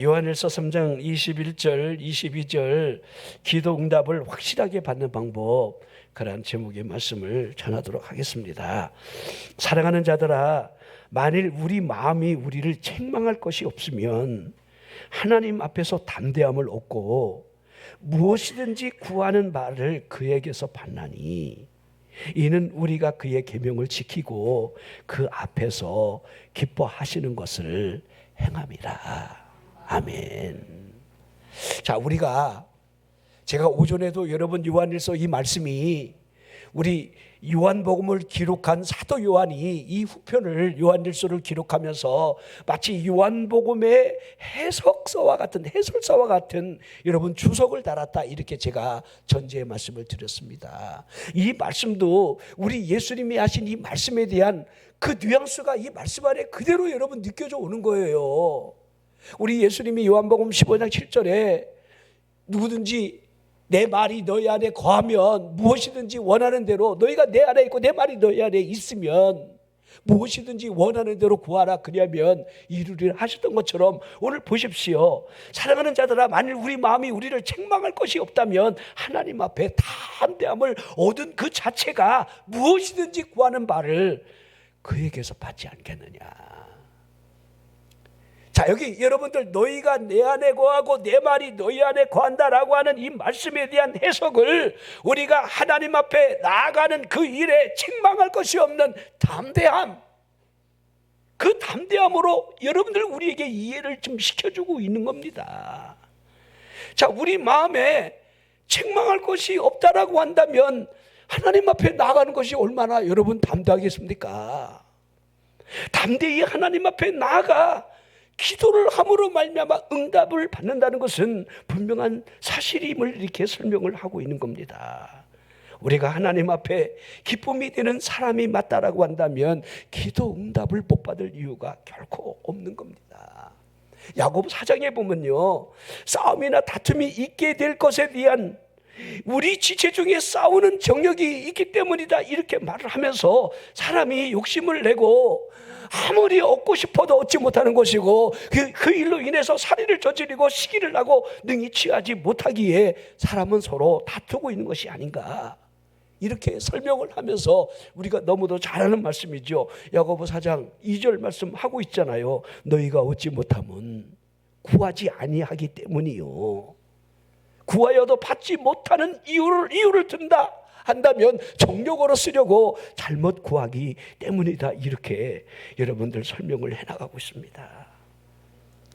요한일서 3장 21절, 22절 기도 응답을 확실하게 받는 방법, 그러한 제목의 말씀을 전하도록 하겠습니다. 사랑하는 자들아, 만일 우리 마음이 우리를 책망할 것이 없으면 하나님 앞에서 담대함을 얻고 무엇이든지 구하는 바를 그에게서 받나니 이는 우리가 그의 계명을 지키고 그 앞에서 기뻐하시는 것을 행함이라. 아멘. 자, 제가 오전에도 여러분 요한일서 이 말씀이 우리 요한복음을 기록한 사도 요한이 이 후편을 요한일서를 기록하면서 마치 요한복음의 해석서와 같은 여러분 주석을 달았다, 이렇게 제가 전제의 말씀을 드렸습니다. 이 말씀도 우리 예수님이 하신 이 말씀에 대한 그 뉘앙스가 이 말씀 안에 그대로 여러분 느껴져 오는 거예요. 우리 예수님이 요한복음 15장 7절에 누구든지 내 말이 너희 안에 거하면 무엇이든지 원하는 대로, 너희가 내 안에 있고 내 말이 너희 안에 있으면 무엇이든지 원하는 대로 구하라, 그리하면 이루리라 하셨던 것처럼 오늘 보십시오. 사랑하는 자들아, 만일 우리 마음이 우리를 책망할 것이 없다면 하나님 앞에 담대함을 얻은 그 자체가 무엇이든지 구하는 바를 그에게서 받지 않겠느냐. 자, 여기 여러분들 너희가 내 안에 거하고 내 말이 너희 안에 거한다라고 하는 이 말씀에 대한 해석을 우리가 하나님 앞에 나아가는 그 일에 책망할 것이 없는 담대함, 그 담대함으로 여러분들 우리에게 이해를 좀 시켜주고 있는 겁니다. 자, 우리 마음에 책망할 것이 없다라고 한다면 하나님 앞에 나아가는 것이 얼마나 여러분 담대하겠습니까? 담대히 하나님 앞에 나아가 기도를 함으로 말미암아 응답을 받는다는 것은 분명한 사실임을 이렇게 설명을 하고 있는 겁니다. 우리가 하나님 앞에 기쁨이 되는 사람이 맞다라고 한다면 기도 응답을 못 받을 이유가 결코 없는 겁니다. 야고보 4장에 보면요, 싸움이나 다툼이 있게 될 것에 대한 우리 지체 중에 싸우는 정력이 있기 때문이다, 이렇게 말을 하면서 사람이 욕심을 내고 아무리 얻고 싶어도 얻지 못하는 것이고 그 일로 인해서 살인을 저지르고 시기를 나고 능히 취하지 못하기에 사람은 서로 다투고 있는 것이 아닌가, 이렇게 설명을 하면서 우리가 너무도 잘 아는 말씀이죠. 야고보 4장 2절 말씀하고 있잖아요. 너희가 얻지 못함은 구하지 아니하기 때문이요, 구하여도 받지 못하는 이유를 든다 한다면 정욕으로 쓰려고 잘못 구하기 때문이다, 이렇게 여러분들 설명을 해나가고 있습니다.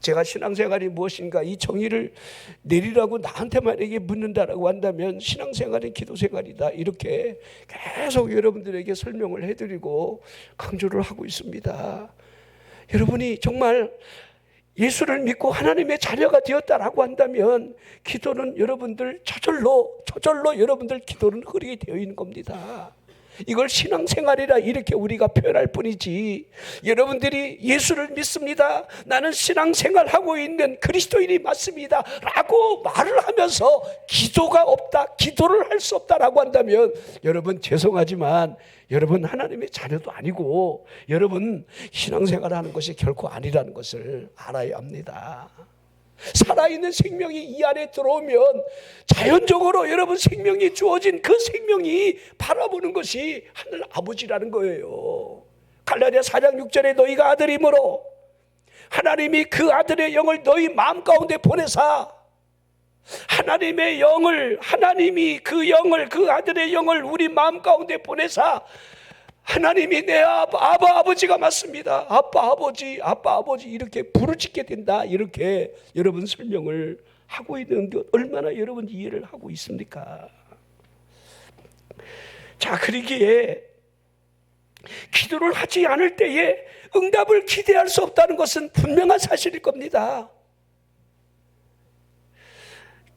제가 신앙생활이 무엇인가 이 정의를 내리라고 나한테 만약에 묻는다라고 한다면 신앙생활이 기도생활이다, 이렇게 계속 여러분들에게 설명을 해드리고 강조를 하고 있습니다. 여러분이 정말 예수를 믿고 하나님의 자녀가 되었다라고 한다면 기도는 여러분들 저절로 여러분들 기도는 흐르게 되어 있는 겁니다. 이걸 신앙생활이라 이렇게 우리가 표현할 뿐이지, 여러분들이 예수를 믿습니다, 나는 신앙생활하고 있는 그리스도인이 맞습니다 라고 말을 하면서 기도가 없다, 기도를 할 수 없다라고 한다면 여러분 죄송하지만 여러분 하나님의 자녀도 아니고 여러분 신앙생활하는 것이 결코 아니라는 것을 알아야 합니다. 살아있는 생명이 이 안에 들어오면 자연적으로 여러분 생명이 주어진 그 생명이 바라보는 것이 하늘 아버지라는 거예요. 갈라디아 4장 6절에 너희가 아들이므로 하나님이 그 아들의 영을 너희 마음 가운데 보내사, 하나님의 영을, 하나님이 그 영을, 그 아들의 영을 우리 마음 가운데 보내사 하나님이 내 아버지가 맞습니다, 아빠 아버지 이렇게 부르짖게 된다, 이렇게 여러분 설명을 하고 있는 것 얼마나 여러분 이해를 하고 있습니까? 자, 그러기에 기도를 하지 않을 때에 응답을 기대할 수 없다는 것은 분명한 사실일 겁니다.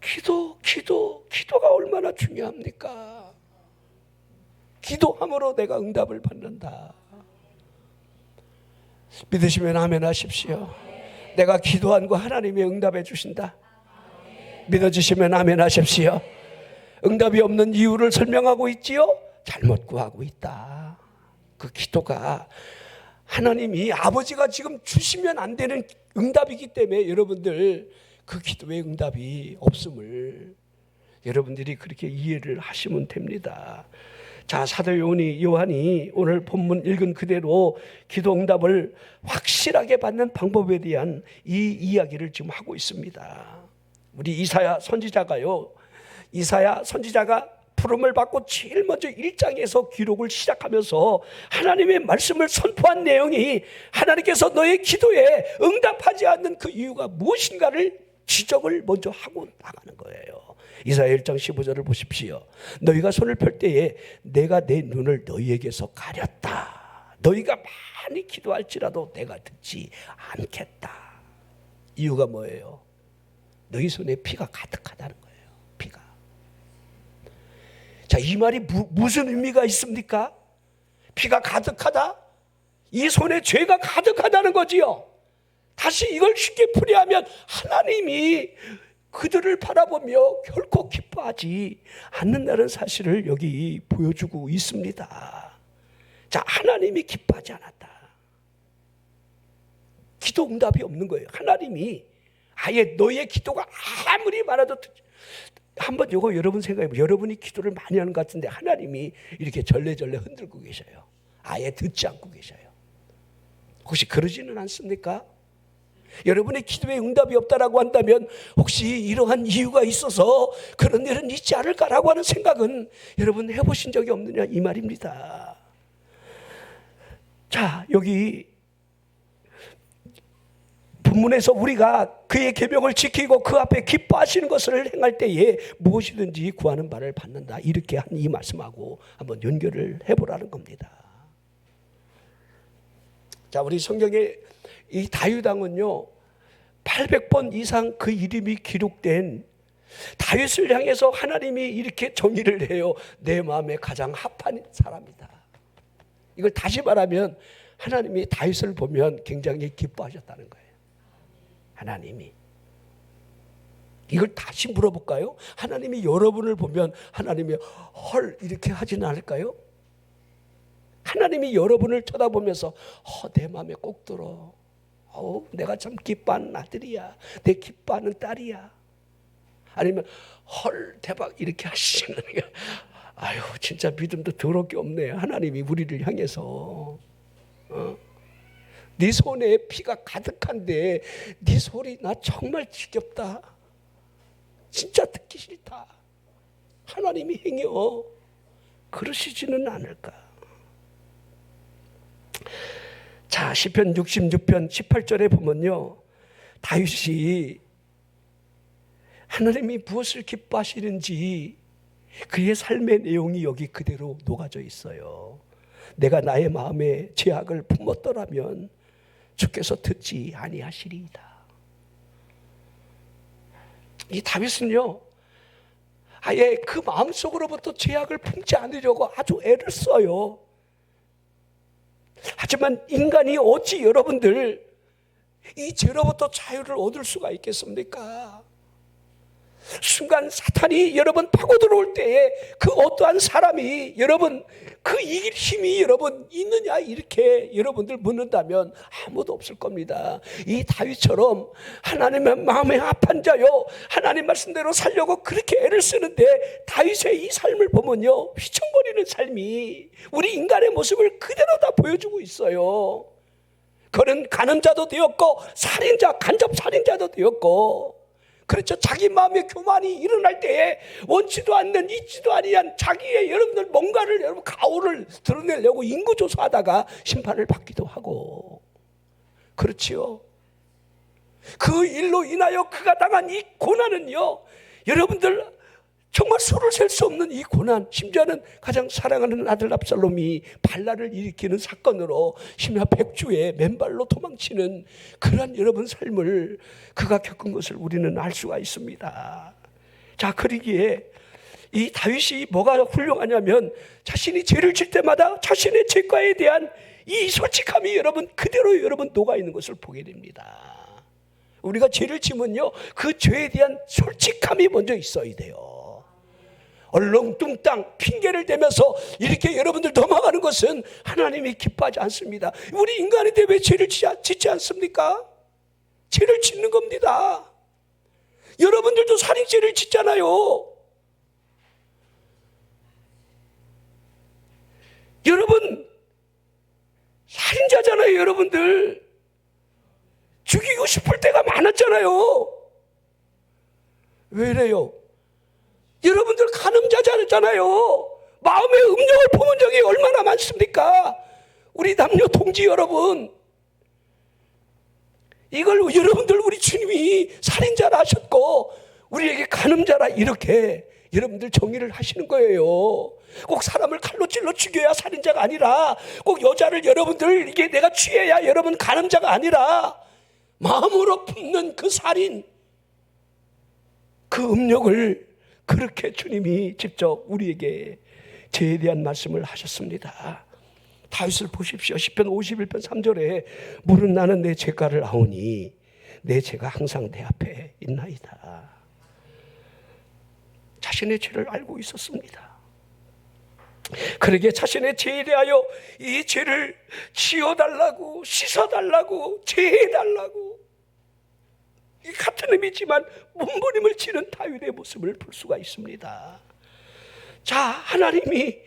기도가 얼마나 중요합니까? 기도함으로 내가 응답을 받는다. 믿으시면 아멘 하십시오. 내가 기도한 거 하나님이 응답해 주신다. 믿어주시면 아멘 하십시오. 응답이 없는 이유를 설명하고 있지요? 잘못 구하고 있다. 그 기도가 하나님이 아버지가 지금 주시면 안 되는 응답이기 때문에 여러분들 그 기도의 응답이 없음을 여러분들이 그렇게 이해를 하시면 됩니다. 자, 사도 요한이 오늘 본문 읽은 그대로 기도 응답을 확실하게 받는 방법에 대한 이 이야기를 지금 하고 있습니다. 우리 이사야 선지자가 부름을 받고 제일 먼저 1장에서 기록을 시작하면서 하나님의 말씀을 선포한 내용이 하나님께서 너의 기도에 응답하지 않는 그 이유가 무엇인가를 지적을 먼저 하고 나가는 거예요. 이사야 1장 15절을 보십시오. 너희가 손을 펼 때에 내가 내 눈을 너희에게서 가렸다. 너희가 많이 기도할지라도 내가 듣지 않겠다. 이유가 뭐예요? 너희 손에 피가 가득하다는 거예요. 피가. 자, 이 말이 무슨 의미가 있습니까? 피가 가득하다? 이 손에 죄가 가득하다는 거지요. 다시 이걸 쉽게 풀이하면 하나님이 그들을 바라보며 결코 기뻐하지 않는다는 사실을 여기 보여주고 있습니다. 자, 하나님이 기뻐하지 않았다. 기도 응답이 없는 거예요. 하나님이 아예 너의 기도가 아무리 많아도 한번 이거 여러분 생각해보세요. 여러분이 기도를 많이 하는 것 같은데 하나님이 이렇게 절레절레 흔들고 계셔요. 아예 듣지 않고 계셔요. 혹시 그러지는 않습니까? 여러분의 기도에 응답이 없다라고 한다면 혹시 이러한 이유가 있어서 그런 일은 있지 않을까라고 하는 생각은 여러분 해보신 적이 없느냐 이 말입니다. 자, 여기 본문에서 우리가 그의 계명을 지키고 그 앞에 기뻐하시는 것을 행할 때에 무엇이든지 구하는 바를 받는다, 이렇게 한 이 말씀하고 한번 연결을 해보라는 겁니다. 자, 우리 성경에 이 다윗 왕은요 800번 이상 그 이름이 기록된 다윗을 향해서 하나님이 이렇게 정의를 해요. 내 마음에 가장 합한 사람이다. 이걸 다시 말하면 하나님이 다윗을 보면 굉장히 기뻐하셨다는 거예요. 하나님이. 이걸 다시 물어볼까요? 하나님이 여러분을 보면 하나님이 헐 이렇게 하지는 않을까요? 하나님이 여러분을 쳐다보면서 내 마음에 꼭 들어. 내가 참 기뻐하는 아들이야. 내 기뻐하는 딸이야. 아니면 헐 대박 이렇게 하시는 거예요. 아유 진짜 믿음도 더럽게 없네. 하나님이 우리를 향해서 네 손에 피가 가득한데 네 소리 나 정말 지겹다. 진짜 듣기 싫다. 하나님이 행여 그러시지는 않을까. 자, 시편 66편 18절에 보면요 다윗이 하나님이 무엇을 기뻐하시는지 그의 삶의 내용이 여기 그대로 녹아져 있어요. 내가 나의 마음에 죄악을 품었더라면 주께서 듣지 아니하시리이다. 이 다윗은요 아예 그 마음속으로부터 죄악을 품지 않으려고 아주 애를 써요. 하지만 인간이 어찌 여러분들 이 죄로부터 자유를 얻을 수가 있겠습니까? 순간 사탄이 여러분 파고 들어올 때에 그 어떠한 사람이 여러분 그 이길 힘이 여러분 있느냐 이렇게 여러분들 묻는다면 아무도 없을 겁니다. 이 다윗처럼 하나님의 마음에 합한 자요 하나님 말씀대로 살려고 그렇게 애를 쓰는데 다윗의 이 삶을 보면요 휘청거리는 삶이 우리 인간의 모습을 그대로 다 보여주고 있어요. 그는 간음자도 되었고 살인자 간접 살인자도 되었고 그렇죠. 자기 마음의 교만이 일어날 때에 원치도 않는 있지도 아니한 자기의 여러분들 뭔가를 여러분 가오를 드러내려고 인구조사하다가 심판을 받기도 하고 그렇지요. 그 일로 인하여 그가 당한 이 고난은요 여러분들 정말 수를 셀 수 없는 이 고난, 심지어는 가장 사랑하는 아들 압살롬이 반란을 일으키는 사건으로 심야 백주에 맨발로 도망치는 그러한 여러분 삶을 그가 겪은 것을 우리는 알 수가 있습니다. 자, 그러기에 이 다윗이 뭐가 훌륭하냐면 자신이 죄를 질 때마다 자신의 죄과에 대한 이 솔직함이 여러분 그대로 여러분 녹아 있는 것을 보게 됩니다. 우리가 죄를 지면요 그 죄에 대한 솔직함이 먼저 있어야 돼요. 얼렁뚱땅 핑계를 대면서 이렇게 여러분들 넘어가는 것은 하나님이 기뻐하지 않습니다. 우리 인간인데 왜 죄를 짓지 않습니까? 죄를 짓는 겁니다. 여러분들도 살인죄를 짓잖아요. 여러분 살인자잖아요. 여러분들 죽이고 싶을 때가 많았잖아요. 왜 이래요? 여러분들 간음자잖아요. 마음의 음욕을 품은 적이 얼마나 많습니까? 우리 남녀 동지 여러분, 이걸 여러분들 우리 주님이 살인자라 하셨고 우리에게 간음자라 이렇게 여러분들 정의를 하시는 거예요. 꼭 사람을 칼로 찔러 죽여야 살인자가 아니라, 꼭 여자를 여러분들 이게 내가 취해야 여러분 간음자가 아니라, 마음으로 품는 그 살인, 그 음욕을 그렇게 주님이 직접 우리에게 죄에 대한 말씀을 하셨습니다. 다윗을 보십시오. 시편 51편 3절에 물은 나는 내 죄가를 아오니 내 죄가 항상 내 앞에 있나이다. 자신의 죄를 알고 있었습니다. 그러기에 자신의 죄에 대하여 이 죄를 지어달라고, 씻어달라고, 제해달라고, 같은 의미지만 몸부림을 치는 다윗의 모습을 볼 수가 있습니다. 자, 하나님이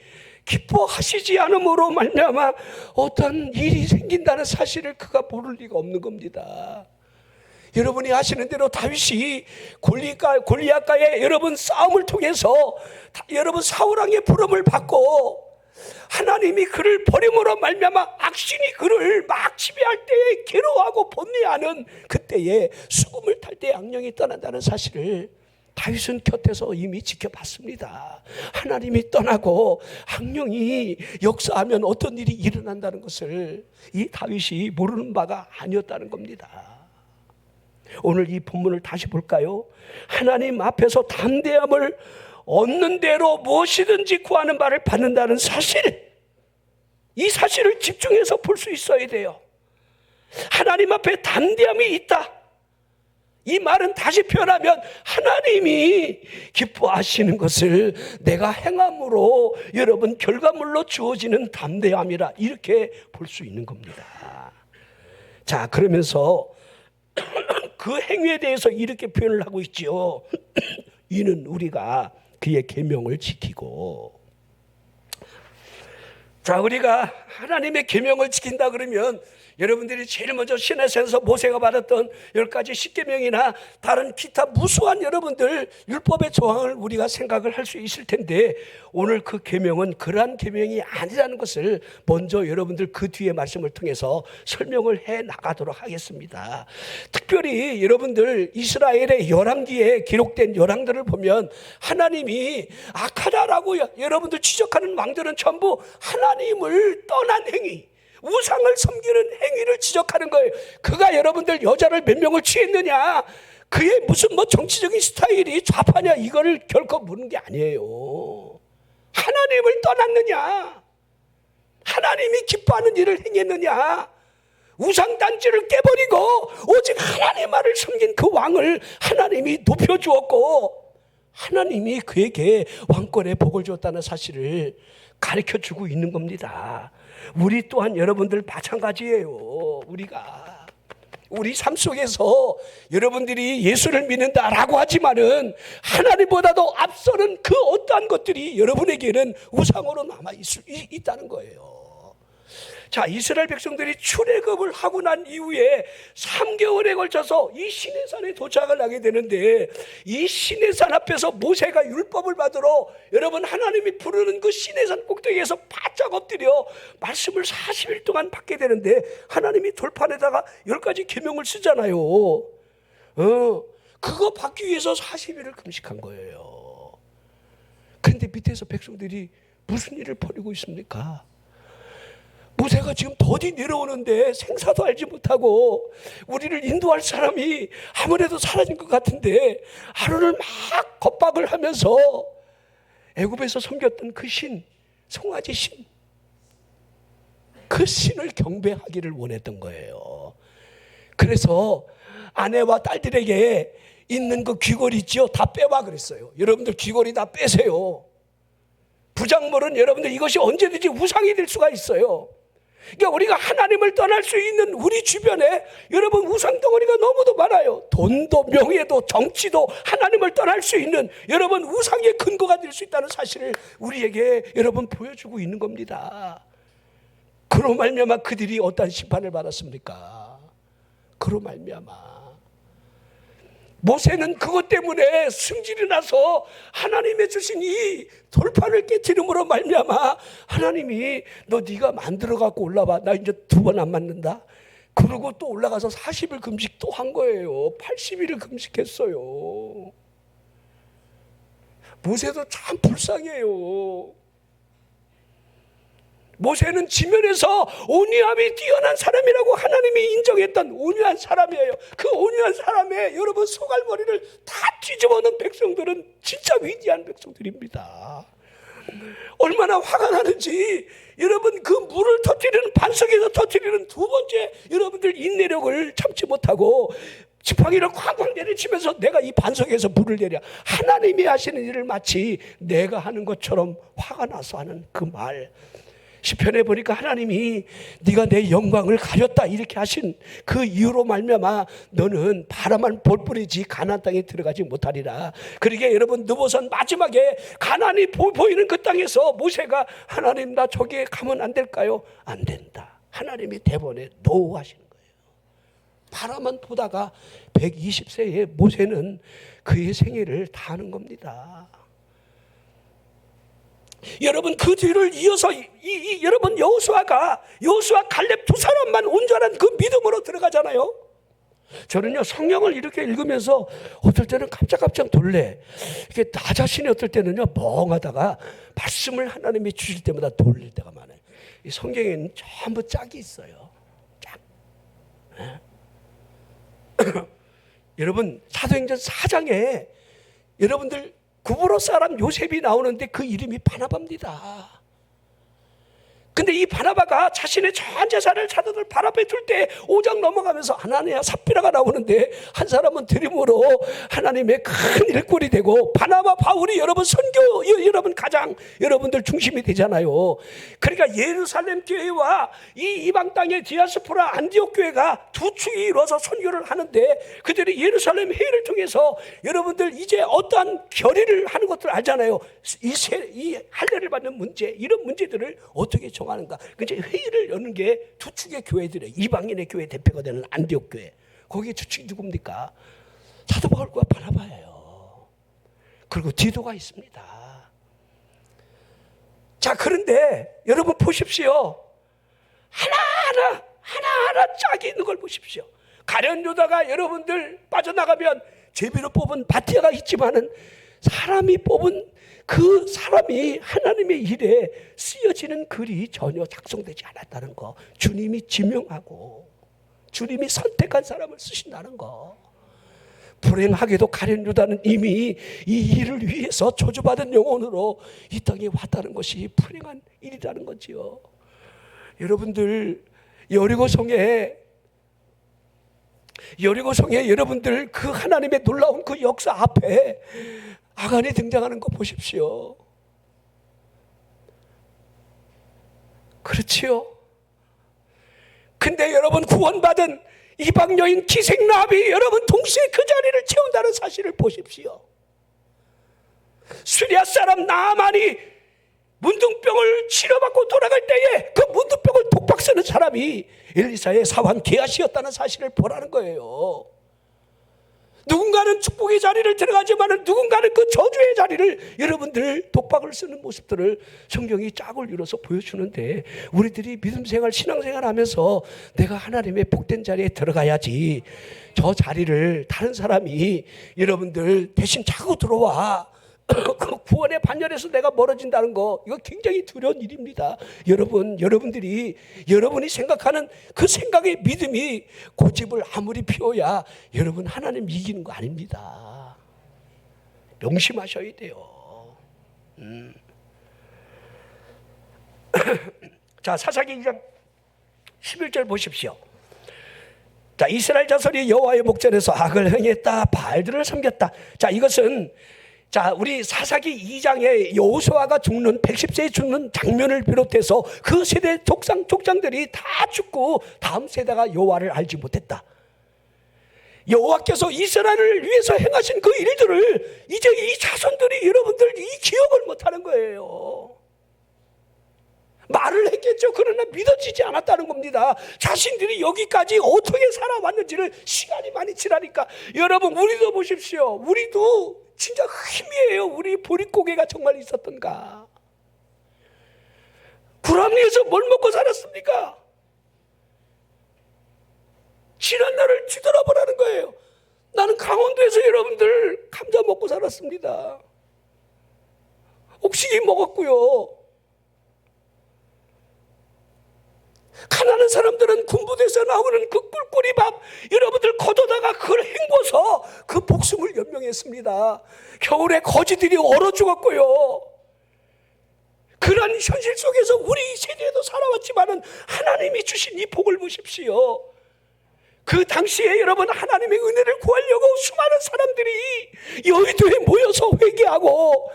기뻐하시지 않음으로 말미암아 어떤 일이 생긴다는 사실을 그가 모를 리가 없는 겁니다. 여러분이 아시는 대로 다윗이 골리앗과의 여러분 싸움을 통해서 여러분 사울왕의 부름을 받고 하나님이 그를 버림으로 말미암아 악신이 그를 막 지배할 때에 괴로워하고 번뇌하는 그때에 수금을 탈 때 악령이 떠난다는 사실을 다윗은 곁에서 이미 지켜봤습니다. 하나님이 떠나고 악령이 역사하면 어떤 일이 일어난다는 것을 이 다윗이 모르는 바가 아니었다는 겁니다. 오늘 이 본문을 다시 볼까요? 하나님 앞에서 담대함을 얻는 대로 무엇이든지 구하는 바를 받는다는 사실, 이 사실을 집중해서 볼 수 있어야 돼요. 하나님 앞에 담대함이 있다. 이 말은 다시 표현하면 하나님이 기뻐하시는 것을 내가 행함으로 여러분 결과물로 주어지는 담대함이라, 이렇게 볼 수 있는 겁니다. 자, 그러면서 그 행위에 대해서 이렇게 표현을 하고 있지요. 이는 우리가 그의 계명을 지키고. 자, 우리가 하나님의 계명을 지킨다 그러면 여러분들이 제일 먼저 시내산에서 모세가 받았던 10가지 십계명이나 다른 기타 무수한 여러분들 율법의 조항을 우리가 생각을 할 수 있을 텐데, 오늘 그 계명은 그러한 계명이 아니라는 것을 먼저 여러분들 그 뒤에 말씀을 통해서 설명을 해 나가도록 하겠습니다. 특별히 여러분들 이스라엘의 열왕기에 기록된 열왕들을 보면 하나님이 악하다라고 여러분들 지적하는 왕들은 전부 하나님을 떠난 행위, 우상을 섬기는 행위를 지적하는 거예요. 그가 여러분들 여자를 몇 명을 취했느냐, 그의 무슨 정치적인 스타일이 좌파냐, 이거를 결코 묻는 게 아니에요. 하나님을 떠났느냐, 하나님이 기뻐하는 일을 행했느냐, 우상단지를 깨버리고 오직 하나님만을 섬긴 그 왕을 하나님이 높여주었고 하나님이 그에게 왕권의 복을 줬다는 사실을 가르쳐주고 있는 겁니다. 우리 또한 여러분들 마찬가지예요. 우리 삶 속에서 여러분들이 예수를 믿는다라고 하지만은 하나님보다도 앞서는 그 어떠한 것들이 여러분에게는 우상으로 남아 있다는 거예요. 자, 이스라엘 백성들이 출애굽을 하고 난 이후에 3개월에 걸쳐서 이 시내산에 도착을 하게 되는데, 이 시내산 앞에서 모세가 율법을 받으러 여러분 하나님이 부르는 그 시내산 꼭대기에서 바짝 엎드려 말씀을 40일 동안 받게 되는데, 하나님이 돌판에다가 10가지 계명을 쓰잖아요. 그거 받기 위해서 40일을 금식한 거예요. 그런데 밑에서 백성들이 무슨 일을 벌이고 있습니까? 모세가 지금 더디 내려오는데 생사도 알지 못하고 우리를 인도할 사람이 아무래도 사라진 것 같은데, 아론을 막 겁박을 하면서 애굽에서 섬겼던 그 신, 송아지 신, 그 신을 경배하기를 원했던 거예요. 그래서 아내와 딸들에게 있는 그 귀걸이 있죠, 다 빼와 그랬어요. 여러분들 귀걸이 다 빼세요. 부작물은 여러분들 이것이 언제든지 우상이 될 수가 있어요. 그러니까 우리가 하나님을 떠날 수 있는 우리 주변에 여러분 우상 덩어리가 너무도 많아요. 돈도 명예도 정치도 하나님을 떠날 수 있는 여러분 우상의 근거가 될 수 있다는 사실을 우리에게 여러분 보여주고 있는 겁니다. 그로 말미암아 그들이 어떤 심판을 받았습니까? 그로 말미암아 모세는 그것 때문에 승질이 나서 하나님의 주신 이 돌판을 깨트림으로 말미암아 하나님이 너 네가 만들어 갖고 올라와, 나 이제 2번 안 맞는다. 그러고 또 올라가서 40일 금식 또 한 거예요. 80일을 금식했어요. 모세도 참 불쌍해요. 모세는 지면에서 온유함이 뛰어난 사람이라고 하나님이 인정했던 온유한 사람이에요. 그 온유한 사람의 여러분 소갈머리를 다 뒤집어 놓은 백성들은 진짜 위대한 백성들입니다. 얼마나 화가 나는지 여러분 그 물을 터뜨리는 반석에서 터뜨리는 2번째 여러분들 인내력을 참지 못하고 지팡이를 쾅쾅 내리치면서 내가 이 반석에서 물을 내려 하나님이 하시는 일을 마치 내가 하는 것처럼 화가 나서 하는 그 말. 시편에 보니까 하나님이 네가 내 영광을 가렸다 이렇게 하신 그 이유로 말미암아 너는 바라만 볼 뿐이지 가나안 땅에 들어가지 못하리라. 그러게 여러분 느보산 마지막에 가나안이 보이는 그 땅에서 모세가 하나님 나 저기에 가면 안 될까요? 안 된다. 하나님이 대본에 노 하시는 거예요. 바라만 보다가 120세의 모세는 그의 생애를 다 하는 겁니다. 여러분 그 뒤를 이어서 여러분 여호수아 갈렙 2사람만 온전한 그 믿음으로 들어가잖아요. 저는요 성경을 이렇게 읽으면서 어떨 때는 깜짝깜짝 놀래. 이게 나 자신이 어떨 때는요 멍하다가 말씀을 하나님이 주실 때마다 놀릴 때가 많아요. 이 성경에는 전부 짝이 있어요. 짝. 여러분 사도행전 4장에 여러분들 구브로 사람 요셉이 나오는데 그 이름이 바나바입니다. 근데 이 바나바가 자신의 전 재산을 사도들 발 앞에 둘 때 5장 넘어가면서 아나니아 삽비라가 나오는데 한 사람은 들임으로 하나님의 큰 일꾼이 되고 바나바 바울이 여러분 선교 여러분 가장 여러분들 중심이 되잖아요. 그러니까 예루살렘 교회와 이 이방 땅의 디아스포라 안디옥 교회가 두 축이 이루어서 선교를 하는데 그들이 예루살렘 회의를 통해서 여러분들 이제 어떠한 결의를 하는 것들 알잖아요. 이 할례를 받는 문제 이런 문제들을 어떻게 정하는가. 이제 회의를 여는 게 두 축의 교회들이에요. 이방인의 교회 대표가 되는 안디옥 교회. 거기에 두 축이 누굽니까? 사도 바울과 바나바예요. 그리고 디도가 있습니다. 자, 그런데 여러분 보십시오. 하나하나 짝이 있는 걸 보십시오. 가룟 유다가 여러분들 빠져나가면 제비로 뽑은 마티아가 있지만은 사람이 뽑은 그 사람이 하나님의 일에 쓰여지는 글이 전혀 작성되지 않았다는 거. 주님이 지명하고 주님이 선택한 사람을 쓰신다는 거. 불행하게도 가룟 유다는 이미 이 일을 위해서 저주받은 영혼으로 이 땅에 왔다는 것이 불행한 일이라는 거지요. 여러분들 여리고성에 여러분들 그 하나님의 놀라운 그 역사 앞에 아간이 등장하는 거 보십시오. 그렇지요. 근데 여러분 구원받은 이방 여인 기생라합이 여러분 동시에 그 자리를 채운다는 사실을 보십시오. 시리아 사람 나아만이 문둥병을 치료받고 돌아갈 때에 그 문둥병을 독박 쓰는 사람이 엘리사의 사환 게하시였다는 사실을 보라는 거예요. 누군가는 축복의 자리를 들어가지만 누군가는 그 저주의 자리를 여러분들 독박을 쓰는 모습들을 성경이 짝을 이뤄서 보여주는데 우리들이 믿음생활 신앙생활 하면서 내가 하나님의 복된 자리에 들어가야지 저 자리를 다른 사람이 여러분들 대신 차고 들어와 그 구원의 반열에서 내가 멀어진다는 거 이거 굉장히 두려운 일입니다. 여러분들이 여러분이 생각하는 그 생각의 믿음이 고집을 아무리 피워야 여러분 하나님 이기는 거 아닙니다. 명심하셔야 돼요. 자, 사사기 2장 11절 보십시오. 자, 이스라엘 자손이 여호와의 목전에서 악을 행했다, 바알들을 섬겼다. 자, 이것은 자, 우리 사사기 2장에 여호수아가 죽는 110세에 죽는 장면을 비롯해서 그 세대 족장들이 다 죽고 다음 세대가 여호와를 알지 못했다. 여호와께서 이스라엘을 위해서 행하신 그 일들을 이제 이 자손들이 여러분들 이 기억을 못하는 거예요. 말을 했겠죠. 그러나 믿어지지 않았다는 겁니다. 자신들이 여기까지 어떻게 살아왔는지를 시간이 많이 지나니까. 여러분, 우리도 보십시오. 우리도 진짜 힘이에요. 우리 보릿고개가 정말 있었던가. 불합리해서 뭘 먹고 살았습니까? 지난 날을 뒤돌아보라는 거예요. 나는 강원도에서 여러분들 감자 먹고 살았습니다. 옥시기 먹었고요. 가난한 사람들은 군부대에서 나오는 그 꿀꿀이밥 여러분들 걷어다가 그걸 헹궈서 그 복숭을 연명했습니다. 겨울에 거지들이 얼어 죽었고요. 그런 현실 속에서 우리 세대에도 살아왔지만은 하나님이 주신 이 복을 보십시오. 그 당시에 여러분 하나님의 은혜를 구하려고 수많은 사람들이 여의도에 모여서 회개하고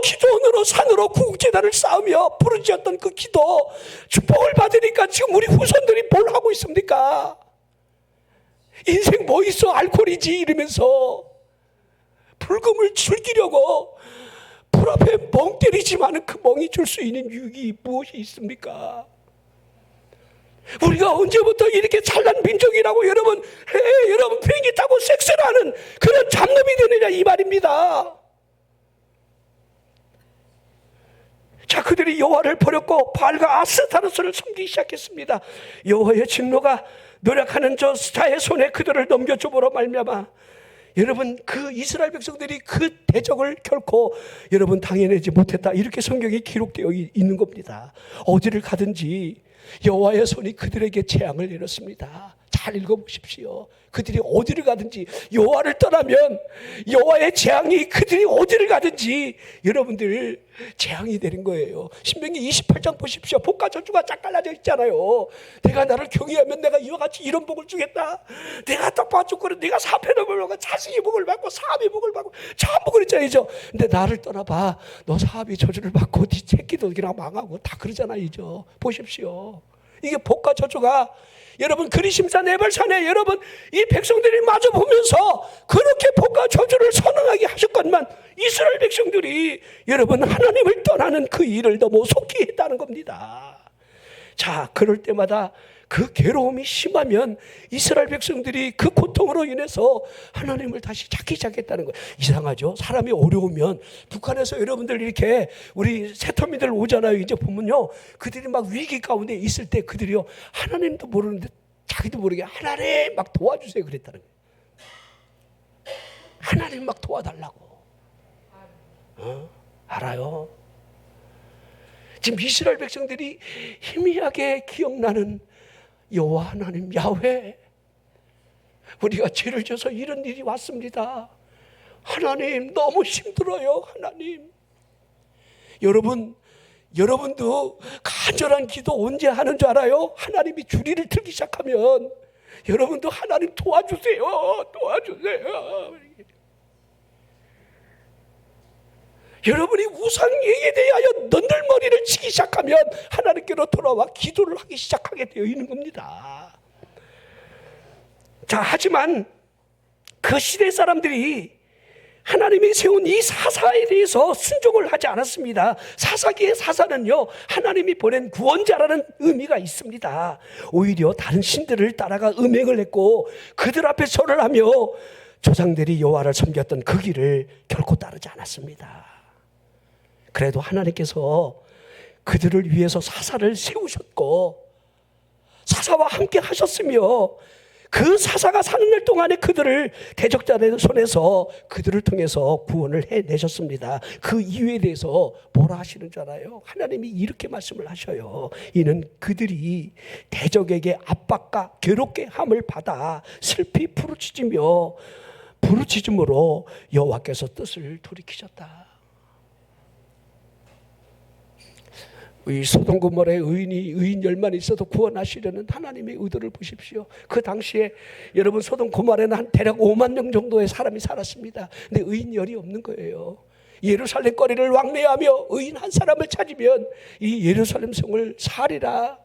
기도원으로 산으로 구국재단을 쌓으며 부르짖었던 그 기도 축복을 받으니까 지금 우리 후손들이 뭘 하고 있습니까? 인생 뭐 있어 알코올이지 이러면서 불금을 즐기려고 불 앞에 멍 때리지만은 그 멍이 줄 수 있는 유익이 무엇이 있습니까? 우리가 언제부터 이렇게 찬란 민족이라고 여러분 비행기 타고 섹스를 하는 그런 잡놈이 되느냐 이 말입니다. 자, 그들이 여호와를 버렸고 바알과 아스타로스를 섬기기 시작했습니다. 여호와의 진노가 노력하는 저 스타의 손에 그들을 넘겨줌으로 말미암아 여러분 그 이스라엘 백성들이 그 대적을 결코 여러분 당해내지 못했다. 이렇게 성경이 기록되어 있는 겁니다. 어디를 가든지 여호와의 손이 그들에게 재앙을 내렸습니다. 잘 읽어보십시오. 그들이 어디를 가든지 여호와를 떠나면 여호와의 재앙이 그들이 어디를 가든지 여러분들 재앙이 되는 거예요. 신명기 28장 보십시오. 복과 저주가 쫙 갈라져 있잖아요. 내가 나를 경외하면 내가 이와 같이 이런 복을 주겠다. 내가 떡밥 죽고는 네가 사패를 먹고 자식이 복을 받고 사업이 복을 받고 전부 그랬잖아요. 근데 나를 떠나봐. 너 사업이 저주를 받고 네 새끼도 그냥 망하고 다 그러잖아요. 보십시오. 이게 복과 저주가 여러분 그리심산 에발산에 여러분 이 백성들이 마주 보면서 그렇게 복과 저주를 선언하게 하셨건만 이스라엘 백성들이 여러분 하나님을 떠나는 그 일을 너무 속히 했다는 겁니다. 자, 그럴 때마다 그 괴로움이 심하면 이스라엘 백성들이 그 고통으로 인해서 하나님을 다시 찾기 시작했다는 거예요. 이상하죠? 사람이 어려우면 북한에서 여러분들 이렇게 우리 새터미들 오잖아요. 이제 보면요, 그들이 막 위기 가운데 있을 때 그들이요 하나님도 모르는데 자기도 모르게 하나님 막 도와주세요 그랬다는 거예요. 하나님 막 도와달라고. 알아요? 지금 이스라엘 백성들이 희미하게 기억나는 여호와 하나님 야훼, 우리가 죄를 져서 이런 일이 왔습니다. 하나님 너무 힘들어요. 하나님, 여러분도 간절한 기도 언제 하는 줄 알아요? 하나님이 주리를 틀기 시작하면 여러분도 하나님 도와주세요. 여러분이 우상에게 대하여 너덜머리를 치기 시작하면 하나님께로 돌아와 기도를 하기 시작하게 되어 있는 겁니다. 자, 하지만 그 시대 사람들이 하나님이 세운 이 사사에 대해서 순종을 하지 않았습니다. 사사기의 사사는요, 하나님이 보낸 구원자라는 의미가 있습니다. 오히려 다른 신들을 따라가 음행을 했고 그들 앞에 절을 하며 조상들이 여호와를 섬겼던 그 길을 결코 따르지 않았습니다. 그래도 하나님께서 그들을 위해서 사사를 세우셨고 사사와 함께 하셨으며 그 사사가 사는 날 동안에 그들을 대적자의 손에서 그들을 통해서 구원을 해내셨습니다. 그 이유에 대해서 뭐라 하시는 줄 알아요? 하나님이 이렇게 말씀을 하셔요. 이는 그들이 대적에게 압박과 괴롭게 함을 받아 슬피 부르짖으므로 여호와께서 뜻을 돌이키셨다. 이 소돔 고모라의 의인 10만 있어도 구원하시려는 하나님의 의도를 보십시오. 그 당시에 여러분 소돔 고모라에는 한 대략 5만 명 정도의 사람이 살았습니다. 근데 의인 열이 없는 거예요. 예루살렘 거리를 왕래하며 의인 한 사람을 찾으면 이 예루살렘 성을 살리라.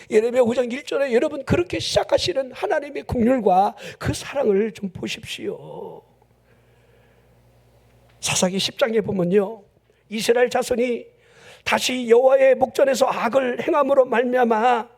예레미야 5장 1절에 여러분 그렇게 시작하시는 하나님의 긍휼과 그 사랑을 좀 보십시오. 사사기 10장에 보면요, 이스라엘 자손이 다시 여호와의 목전에서 악을 행함으로 말미암아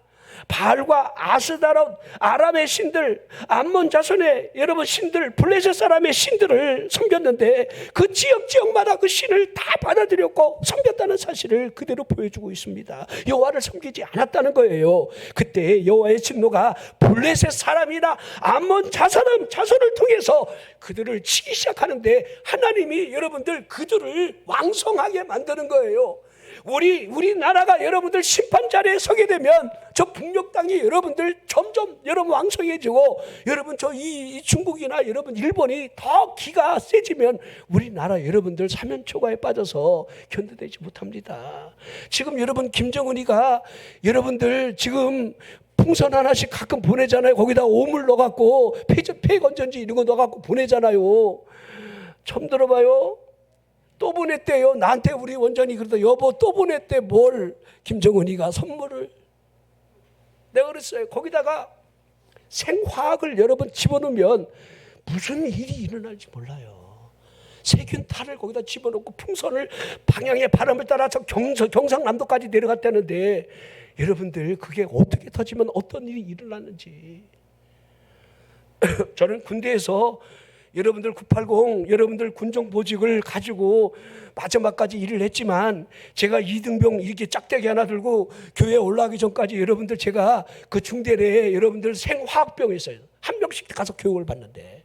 바알과 아스다롯 아람의 신들, 암몬 자손의 여러분 신들, 블레셋 사람의 신들을 섬겼는데 그 지역마다 그 신을 다 받아들였고 섬겼다는 사실을 그대로 보여주고 있습니다. 여호와를 섬기지 않았다는 거예요. 그때 여호와의 진노가 블레셋 사람이나 암몬 자손을 통해서 그들을 치기 시작하는데 하나님이 여러분들 그들을 왕성하게 만드는 거예요. 우리나라가 여러분들 심판 자리에 서게 되면 저 북녘 땅이 여러분들 점점 여러분 왕성해지고 여러분 이 중국이나 여러분 일본이 더 기가 세지면 우리나라 여러분들 사면초가에 빠져서 견뎌내지 못합니다. 지금 여러분 김정은이가 여러분들 지금 풍선 하나씩 가끔 보내잖아요. 거기다 오물 넣어갖고 폐건전지 이런 거 넣어갖고 보내잖아요. 처음 들어봐요. 또 보냈대요. 나한테 우리 원장이 그러다 여보 또 보냈대. 뭘? 김정은이가 선물을. 내가 그랬어요. 거기다가 생화학을 여러분 집어넣으면 무슨 일이 일어날지 몰라요. 세균탈을 거기다 집어넣고 풍선을 방향의 바람을 따라서 경상남도까지 내려갔다는데 여러분들 그게 어떻게 터지면 어떤 일이 일어나는지. 저는 군대에서 여러분들 980 여러분들 군종 보직을 가지고 마지막까지 일을 했지만 제가 이등병 이렇게 짝대기 하나 들고 교회에 올라가기 전까지 여러분들 제가 그 중대내에 여러분들 생화학병이 있어요. 한 명씩 가서 교육을 받는데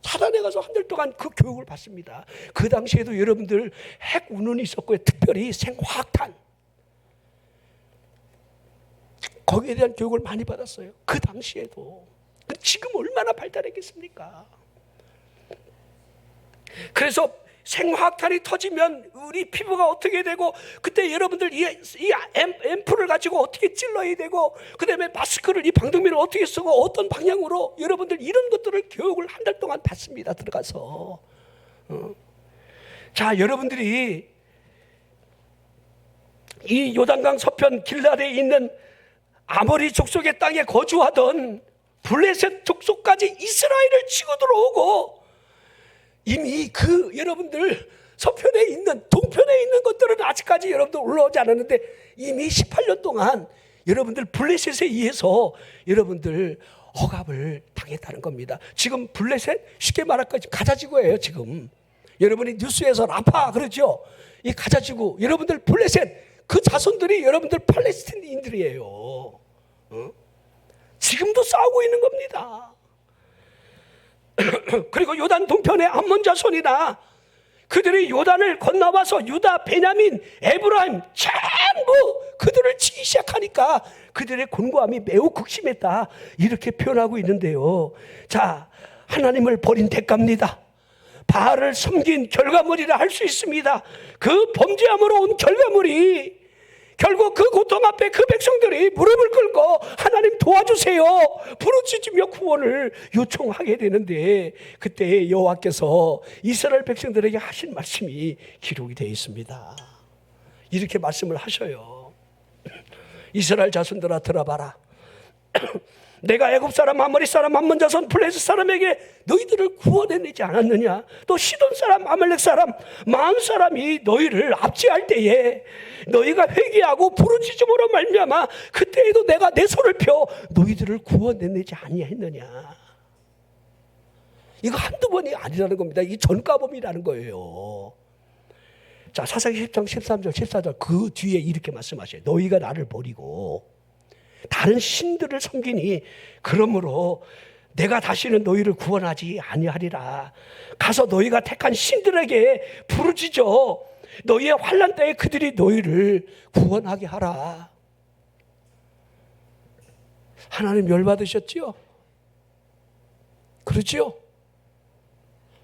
사단에 가서 한 달 동안 그 교육을 받습니다. 그 당시에도 여러분들 핵 운운이 있었고요. 특별히 생화학탄 거기에 대한 교육을 많이 받았어요. 그 당시에도. 지금 얼마나 발달했겠습니까? 그래서 생화학탄이 터지면 우리 피부가 어떻게 되고 그때 여러분들 이 앰플을 가지고 어떻게 찔러야 되고 그 다음에 마스크를 이 방독면을 어떻게 쓰고 어떤 방향으로 여러분들 이런 것들을 교육을 한 달 동안 받습니다. 들어가서 자 여러분들이 이 요단강 서편 길라드에 있는 아모리 족속의 땅에 거주하던 블레셋 족속까지 이스라엘을 치고 들어오고 이미 그 여러분들 서편에 있는 동편에 있는 것들은 아직까지 여러분들 올라오지 않았는데 이미 18년 동안 여러분들 블레셋에 의해서 여러분들 억압을 당했다는 겁니다. 지금 블레셋 쉽게 말할까 가자지구예요. 지금 여러분이 뉴스에서 라파 그러죠. 이 가자지구 여러분들 블레셋 그 자손들이 여러분들 팔레스틴인들이에요. 지금도 싸우고 있는 겁니다. 그리고 요단 동편의 암몬 자손이나 그들이 요단을 건너와서 유다, 베냐민, 에브라임 전부 그들을 치기 시작하니까 그들의 곤고함이 매우 극심했다 이렇게 표현하고 있는데요. 자, 하나님을 버린 대가입니다. 바알을 섬긴 결과물이라 할 수 있습니다. 그 범죄함으로 온 결과물이 결국 그 고통 앞에 그 백성들이 무릎을 꿇고 하나님 도와주세요 부르짖으며 구원을 요청하게 되는데 그때 여호와께서 이스라엘 백성들에게 하신 말씀이 기록이 되어 있습니다. 이렇게 말씀을 하셔요. 이스라엘 자손들아 들어봐라. 내가 애굽 사람, 아모리 사람, 암몬 자손, 블레셋 사람에게 너희들을 구원해내지 않았느냐? 또 시돈 사람, 아말렉 사람, 마흔 사람이 너희를 압제할 때에 너희가 회개하고 부르짖음으로 말미암아 그때에도 내가 내 손을 펴 너희들을 구원해내지 아니했느냐? 이거 한두 번이 아니라는 겁니다. 이 전가범이라는 거예요. 자, 사사기 10장 13절 14절 그 뒤에 이렇게 말씀하셔요. 너희가 나를 버리고 다른 신들을 섬기니 그러므로 내가 다시는 너희를 구원하지 아니하리라. 가서 너희가 택한 신들에게 부르짖어 너희의 환난 때에 그들이 너희를 구원하게 하라. 하나님 열받으셨지요? 그렇지요?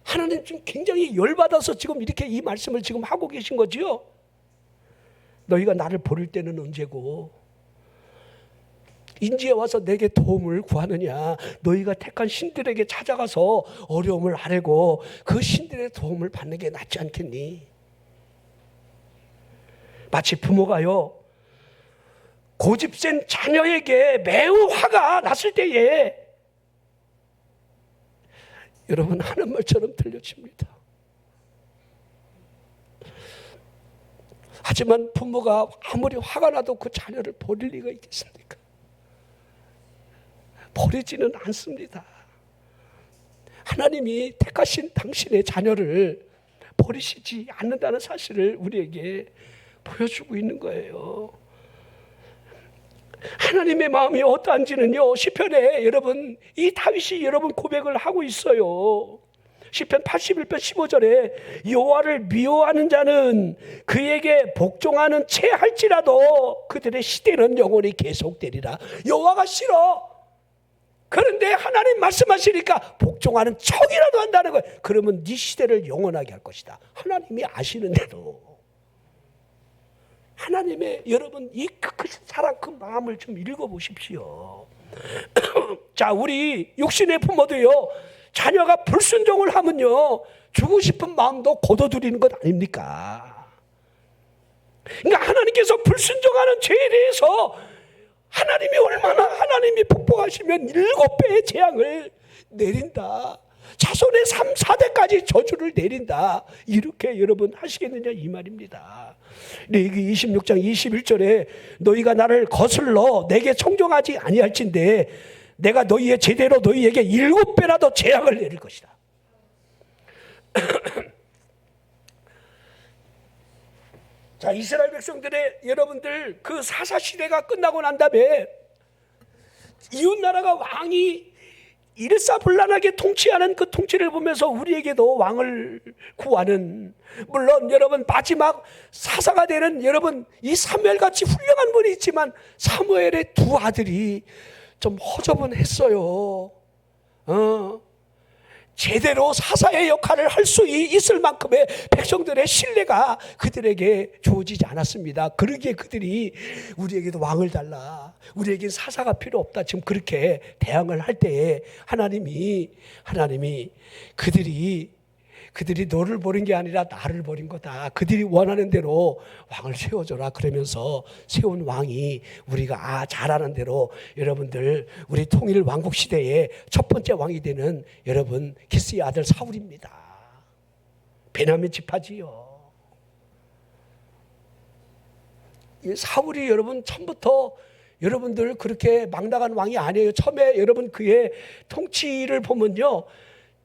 하나님 지금 굉장히 열받아서 지금 이렇게 이 말씀을 지금 하고 계신 거지요? 너희가 나를 버릴 때는 언제고 인지에 와서 내게 도움을 구하느냐. 너희가 택한 신들에게 찾아가서 어려움을 아뢰고 그 신들의 도움을 받는 게 낫지 않겠니? 마치 부모가요, 고집센 자녀에게 매우 화가 났을 때에 여러분 하는 말처럼 들려집니다. 하지만 부모가 아무리 화가 나도 그 자녀를 버릴 리가 있겠습니까? 버리지는 않습니다. 하나님이 택하신 당신의 자녀를 버리시지 않는다는 사실을 우리에게 보여주고 있는 거예요. 하나님의 마음이 어떠한지는요, 시편에 여러분 이 다윗이 여러분 고백을 하고 있어요. 시편 81편 15절에 여호와를 미워하는 자는 그에게 복종하는 채 할지라도 그들의 시대는 영원히 계속되리라. 여호와가 싫어. 그런데 하나님 말씀하시니까 복종하는 척이라도 한다는 거예요. 그러면 네 시대를 영원하게 할 것이다. 하나님이 아시는 대로. 하나님의 여러분 이 크신 사랑 그 마음을 좀 읽어보십시오. 자, 우리 육신의 부모도요, 자녀가 불순종을 하면요 주고 싶은 마음도 거둬들이는 것 아닙니까? 그러니까 하나님께서 불순종하는 죄에 대해서 하나님이 얼마나 하나님이 폭포하시면 7배의 재앙을 내린다. 자손의 3, 4대까지 저주를 내린다. 이렇게 여러분 하시겠느냐 이 말입니다. 레위기 26장 21절에 너희가 나를 거슬러 내게 청종하지 아니할진대 내가 너희의 제대로 너희에게 7배라도 재앙을 내릴 것이다. 자, 이스라엘 백성들의 여러분들 그 사사시대가 끝나고 난 다음에 이웃나라가 왕이 일사불란하게 통치하는 그 통치를 보면서 우리에게도 왕을 구하는, 물론 여러분 마지막 사사가 되는 여러분 이 사무엘같이 훌륭한 분이 있지만 사무엘의 두 아들이 좀 허접은했어요. 제대로 사사의 역할을 할 수 있을 만큼의 백성들의 신뢰가 그들에게 주어지지 않았습니다. 그러기에 그들이 우리에게도 왕을 달라, 우리에겐 사사가 필요 없다, 지금 그렇게 대항을 할 때에 하나님이 그들이 너를 버린 게 아니라 나를 버린 거다. 그들이 원하는 대로 왕을 세워줘라. 그러면서 세운 왕이 우리가 잘하는 대로 여러분들 우리 통일 왕국 시대의 첫 번째 왕이 되는 여러분 기스의 아들 사울입니다. 베냐민 지파지요. 이 사울이 여러분 처음부터 여러분들 그렇게 망당한 왕이 아니에요. 처음에 여러분 그의 통치를 보면요,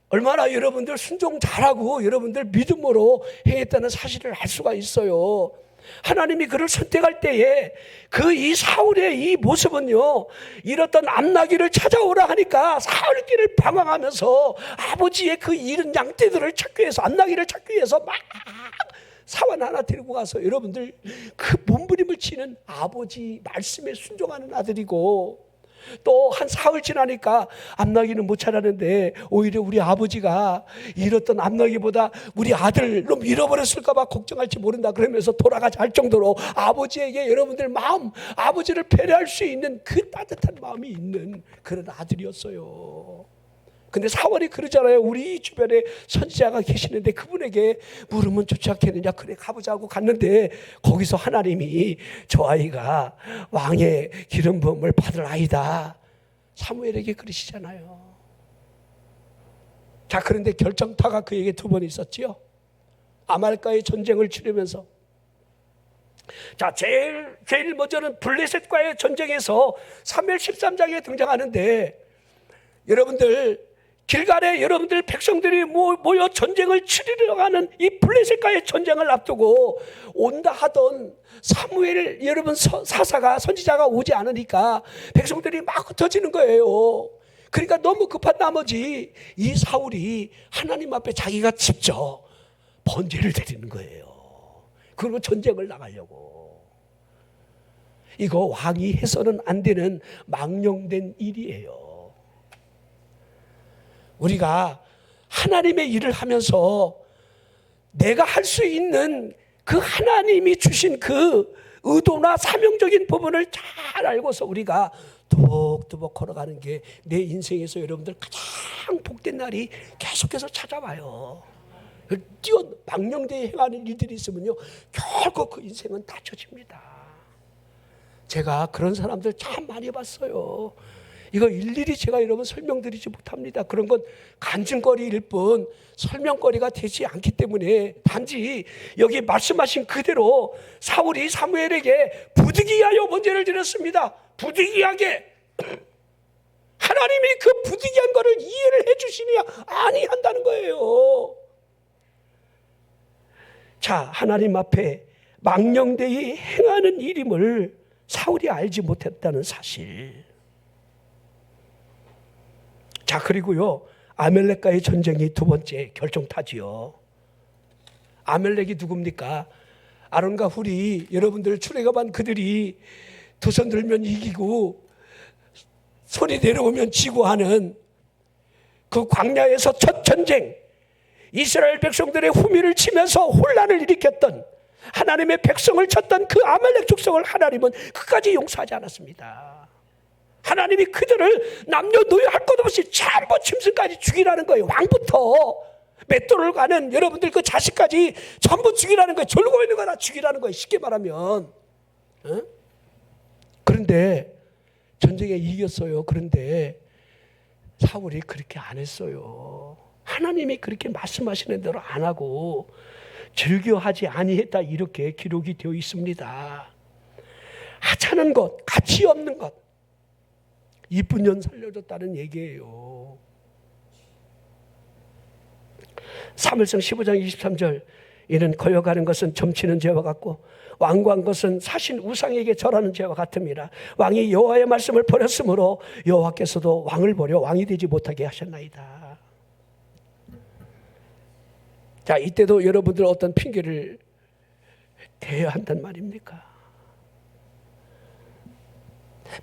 얼마나 여러분들 순종 잘하고 여러분들 믿음으로 행했다는 사실을 알 수가 있어요. 하나님이 그를 선택할 때에 그 이 사울의 이 모습은요, 이렇던 암나귀를 찾아오라 하니까 사흘길을 방황하면서 아버지의 그 잃은 양떼들을 찾기 위해서, 암나귀를 찾기 위해서 막 사원 하나 데리고 가서 여러분들 그 몸부림을 치는 아버지 말씀에 순종하는 아들이고, 또 한 사흘 지나니까 암나귀는 못 찾았는데 오히려 우리 아버지가 잃었던 암나귀보다 우리 아들 놈 잃어버렸을까 봐 걱정할지 모른다 그러면서 돌아가자 할 정도로 아버지에게 여러분들 마음, 아버지를 배려할 수 있는 그 따뜻한 마음이 있는 그런 아들이었어요. 근데 사울이 그러잖아요. 우리 주변에 선지자가 계시는데 그분에게 물으면 좋지 않겠느냐. 그래 가보자고 갔는데 거기서 하나님이 저 아이가 왕의 기름 부음을 받을 아이다, 사무엘에게 그러시잖아요. 자, 그런데 결정타가 그에게 두 번 있었지요. 아말까의 전쟁을 치르면서, 자, 제일 먼저는 블레셋과의 전쟁에서 사무엘 13장에 등장하는데, 여러분들 길갈에 여러분들 백성들이 모여 전쟁을 치르려 하는 이 블레셋과의 전쟁을 앞두고 온다 하던 사무엘 여러분 사사가, 선지자가 오지 않으니까 백성들이 막 흩어지는 거예요. 그러니까 너무 급한 나머지 이 사울이 하나님 앞에 자기가 직접 번제를 드리는 거예요. 그리고 전쟁을 나가려고. 이거 왕이 해서는 안 되는 망령된 일이에요. 우리가 하나님의 일을 하면서 내가 할 수 있는 그 하나님이 주신 그 의도나 사명적인 부분을 잘 알고서 우리가 뚜벅뚜벅 걸어가는 게 내 인생에서 여러분들 가장 복된 날이 계속해서 찾아와요. 망령되이 행하는 일들이 있으면요, 결국 그 인생은 닫혀집니다. 제가 그런 사람들 참 많이 봤어요. 이거 일일이 제가 여러분 설명드리지 못합니다. 그런 건 간증거리일 뿐 설명거리가 되지 않기 때문에 단지 여기 말씀하신 그대로 사울이 사무엘에게 부득이하여 문제를 드렸습니다. 부득이하게. 하나님이 그 부득이한 거를 이해를 해주시냐? 아니한다는 거예요. 자, 하나님 앞에 망령되이 행하는 일임을 사울이 알지 못했다는 사실. 자, 그리고요, 아멜렉과의 전쟁이 두 번째 결정타지요. 아멜렉이 누굽니까? 아론과 훌이, 여러분들 출애굽한 그들이 두 손 들면 이기고 손이 내려오면 지고 하는 그 광야에서 첫 전쟁, 이스라엘 백성들의 후미를 치면서 혼란을 일으켰던, 하나님의 백성을 쳤던 그 아말렉 족속을 하나님은 끝까지 용서하지 않았습니다. 하나님이 그들을 남녀노소 할 것 없이 전부 짐승까지 죽이라는 거예요. 왕부터 맷돌을 가는 여러분들 그 자식까지 전부 죽이라는 거예요. 졸고 있는 거 다 죽이라는 거예요. 쉽게 말하면. 그런데 전쟁에 이겼어요. 그런데 사울이 그렇게 안 했어요. 하나님이 그렇게 말씀하시는 대로 안 하고 즐겨하지 아니했다, 이렇게 기록이 되어 있습니다. 하찮은 것, 가치 없는 것, 이쁜 년 살려줬다는 얘기예요. 사무엘상 15장 23절, 이는 거역하는 것은 점치는 죄와 같고 완고한 것은 사신 우상에게 절하는 죄와 같음이라. 왕이 여호와의 말씀을 버렸으므로 여호와께서도 왕을 버려 왕이 되지 못하게 하셨나이다. 자, 이때도 여러분들 어떤 핑계를 대야 한단 말입니까?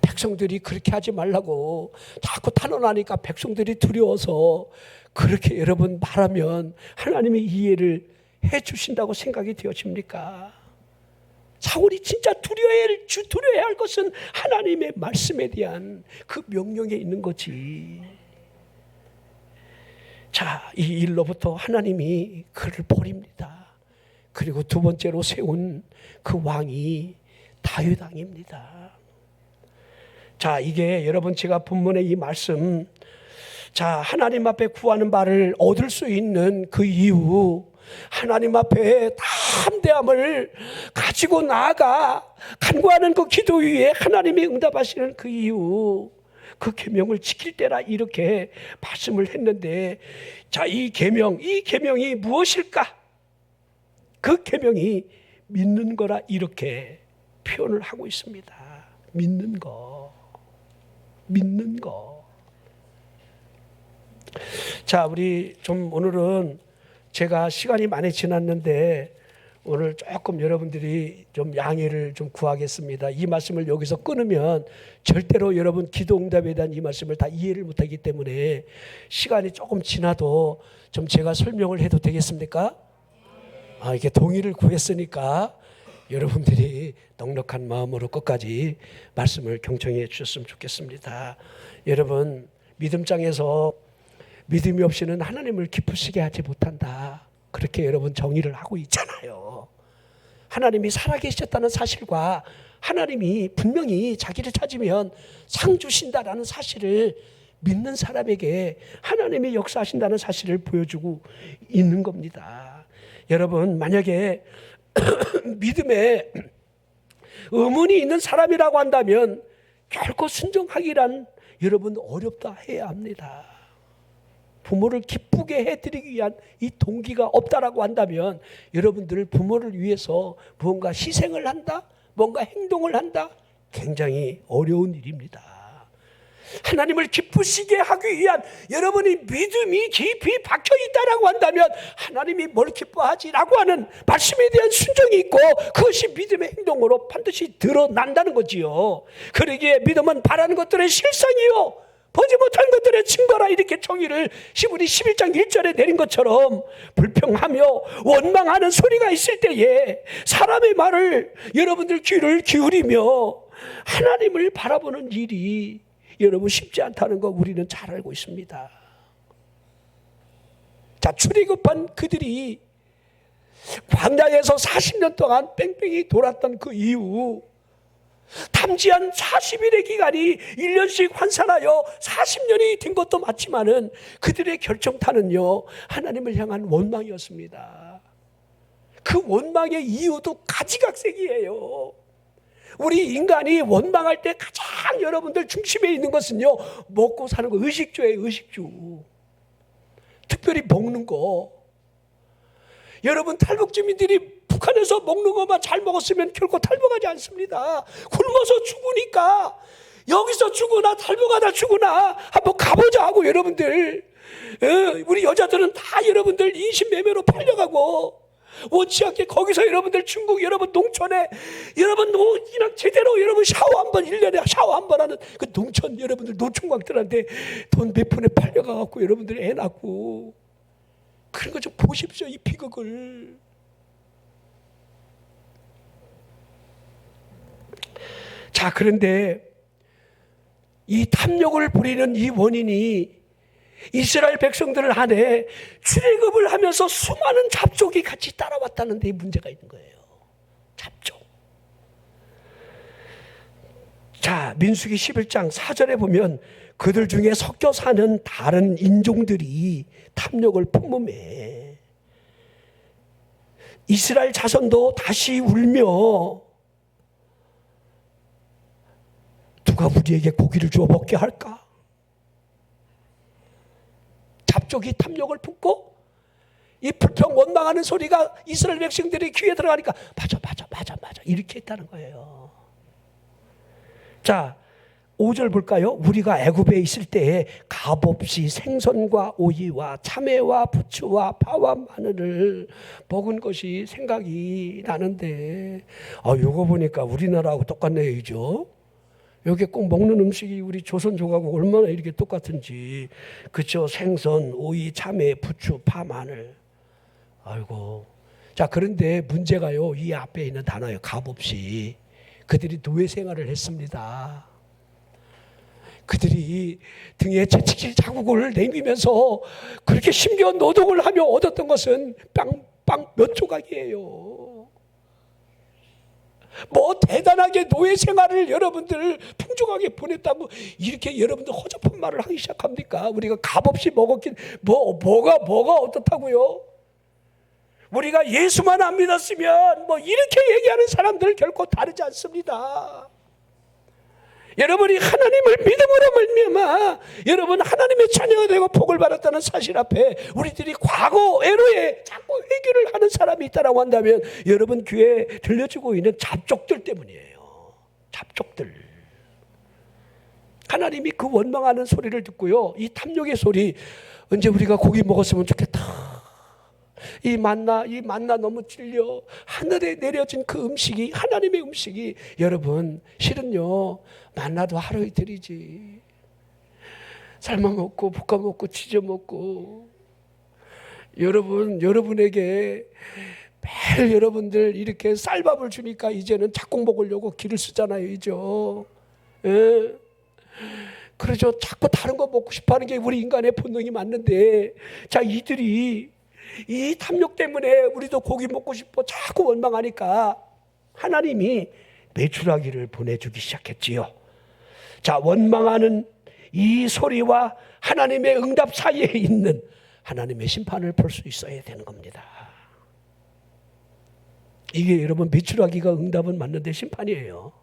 백성들이 그렇게 하지 말라고 자꾸 탄원하니까 백성들이 두려워서 그렇게 여러분 말하면 하나님이 이해를 해 주신다고 생각이 되어집니까? 사울이 진짜 두려워해야 할 것은 하나님의 말씀에 대한 그 명령에 있는 거지. 자, 이 일로부터 하나님이 그를 버립니다. 그리고 두 번째로 세운 그 왕이 다윗 왕입니다. 자, 이게 여러분 제가 본문의 이 말씀, 자, 하나님 앞에 구하는 바를 얻을 수 있는 그 이유, 하나님 앞에 담대함을 가지고 나아가 간구하는 그 기도 위에 하나님이 응답하시는 그 이유, 그 계명을 지킬 때라, 이렇게 말씀을 했는데, 자, 이 계명이 무엇일까? 그 계명이 믿는 거라, 이렇게 표현을 하고 있습니다. 믿는 거. 자, 우리 좀 오늘은 제가 시간이 많이 지났는데 오늘 조금 여러분들이 좀 양해를 좀 구하겠습니다. 이 말씀을 여기서 끊으면 절대로 여러분 기도 응답에 대한 이 말씀을 다 이해를 못하기 때문에 시간이 조금 지나도 좀 제가 설명을 해도 되겠습니까? 이렇게 동의를 구했으니까 여러분들이 넉넉한 마음으로 끝까지 말씀을 경청해 주셨으면 좋겠습니다. 여러분, 믿음장에서 믿음이 없이는 하나님을 기쁘시게 하지 못한다, 그렇게 여러분 정의를 하고 있잖아요. 하나님이 살아계셨다는 사실과 하나님이 분명히 자기를 찾으면 상 주신다라는 사실을 믿는 사람에게 하나님이 역사하신다는 사실을 보여주고 있는 겁니다. 여러분, 만약에 믿음에 의문이 있는 사람이라고 한다면 결코 순종하기란 여러분 어렵다 해야 합니다. 부모를 기쁘게 해드리기 위한 이 동기가 없다라고 한다면 여러분들 부모를 위해서 무언가 희생을 한다, 뭔가 행동을 한다, 굉장히 어려운 일입니다. 하나님을 기쁘시게 하기 위한 여러분의 믿음이 깊이 박혀 있다라고 한다면 하나님이 뭘 기뻐하지라고 하는 말씀에 대한 순종이 있고 그것이 믿음의 행동으로 반드시 드러난다는 거지요. 그러기에 믿음은 바라는 것들의 실상이요 보지 못한 것들의 증거라 이렇게 정의를 시브리 11장 1절에 내린 것처럼 불평하며 원망하는 소리가 있을 때에 사람의 말을 여러분들 귀를 기울이며 하나님을 바라보는 일이 여러분 쉽지 않다는 거 우리는 잘 알고 있습니다. 자, 출애굽한 그들이 광야에서 40년 동안 뺑뺑이 돌았던 그 이후 담지한 40일의 기간이 1년씩 환산하여 40년이 된 것도 맞지만은 그들의 결정타는요, 하나님을 향한 원망이었습니다. 그 원망의 이유도 가지각색이에요. 우리 인간이 원망할 때 가장 여러분들 중심에 있는 것은요, 먹고 사는 거, 의식주예요, 의식주. 특별히 먹는 거. 여러분, 탈북주민들이 북한에서 먹는 것만 잘 먹었으면 결코 탈북하지 않습니다. 굶어서 죽으니까 여기서 죽으나 탈북하다 죽으나 한번 가보자 하고 여러분들, 우리 여자들은 다 여러분들 인신매매로 팔려가고 원치 않게 거기서 여러분들 중국 여러분 농촌에 여러분 그냥 제대로 여러분 샤워 한번 1년에 샤워 한번 하는 그 농촌 여러분들 노총각들한테 돈 몇 푼에 팔려가갖고 여러분들 애 낳고 그런 거 좀 보십시오, 이 비극을. 자, 그런데 이 탐욕을 부리는 이 원인이 이스라엘 백성들 안에 출애굽을 하면서 수많은 잡족이 같이 따라왔다는 데 문제가 있는 거예요. 잡족. 자, 민수기 11장 4절에 보면 그들 중에 섞여 사는 다른 인종들이 탐욕을 품음에 이스라엘 자손도 다시 울며 누가 우리에게 고기를 주어 먹게 할까? 잡족이 탐욕을 품고 이 불평 원망하는 소리가 이스라엘 백성들의 귀에 들어가니까 맞아 이렇게 했다는 거예요. 자, 5절 볼까요? 우리가 애굽에 있을 때에 값없이 생선과 오이와 참외와 부추와 파와 마늘을 먹은 것이 생각이 나는데, 요거 보니까 우리나라하고 똑같네요, 그죠? 여기 꼭 먹는 음식이 우리 조선족하고 얼마나 이렇게 똑같은지. 그쵸? 생선, 오이, 참외, 부추, 파, 마늘. 아이고. 자, 그런데 문제가요, 이 앞에 있는 단어예요. 값없이. 그들이 노예 생활을 했습니다. 그들이 등에 채찍질 자국을 내미면서 그렇게 심겨운 노동을 하며 얻었던 것은 빵 몇 조각이에요. 뭐 대단하게 노예 생활을 여러분들 풍족하게 보냈다고 이렇게 여러분들 허접한 말을 하기 시작합니까? 우리가 값없이 먹었긴 뭐가 어떻다고요? 우리가 예수만 안 믿었으면 뭐 이렇게 얘기하는 사람들 결코 다르지 않습니다. 여러분이 하나님을 믿음으로 말미암아 여러분 하나님의 자녀가 되고 복을 받았다는 사실 앞에 우리들이 과거 애로에 자꾸 회개를 하는 사람이 있다라고 한다면 여러분 귀에 들려주고 있는 잡족들 때문이에요. 잡족들. 하나님이 그 원망하는 소리를 듣고요, 이 탐욕의 소리, 언제 우리가 고기 먹었으면 좋겠다. 이 만나 너무 질려. 하늘에 내려진 그 음식이 하나님의 음식이 여러분 실은요 만나도 하루 이틀이지. 삶아 먹고 볶아 먹고 지져 먹고 여러분에게 매일 여러분들 이렇게 쌀밥을 주니까 이제는 작곡 먹으려고 기를 쓰잖아요, 이죠. 예. 그러죠. 자꾸 다른 거 먹고 싶어하는 게 우리 인간의 본능이 맞는데, 자, 이들이 이 탐욕 때문에 우리도 고기 먹고 싶어 자꾸 원망하니까 하나님이 메추라기를 보내주기 시작했지요. 자, 원망하는 이 소리와 하나님의 응답 사이에 있는 하나님의 심판을 볼 수 있어야 되는 겁니다. 이게 여러분 메추라기가 응답은 맞는데 심판이에요.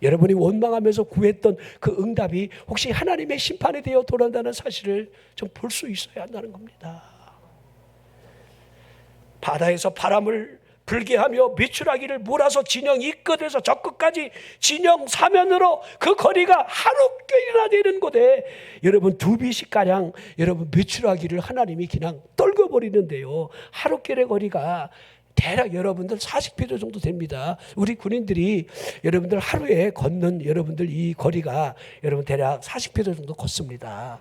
여러분이 원망하면서 구했던 그 응답이 혹시 하나님의 심판에 되어 돌아온다는 사실을 좀 볼 수 있어야 한다는 겁니다. 바다에서 바람을 불게 하며 메추라기를 몰아서 진영 이 끝에서 저 끝까지 진영 사면으로 그 거리가 하루길이나 되는 곳에 여러분 2비씩가량 여러분 메추라기를 하나님이 그냥 떨궈버리는데요, 하루길의 거리가 대략 여러분들 40km 정도 됩니다. 우리 군인들이 여러분들 하루에 걷는 여러분들 이 거리가 여러분 대략 40km 정도 걷습니다.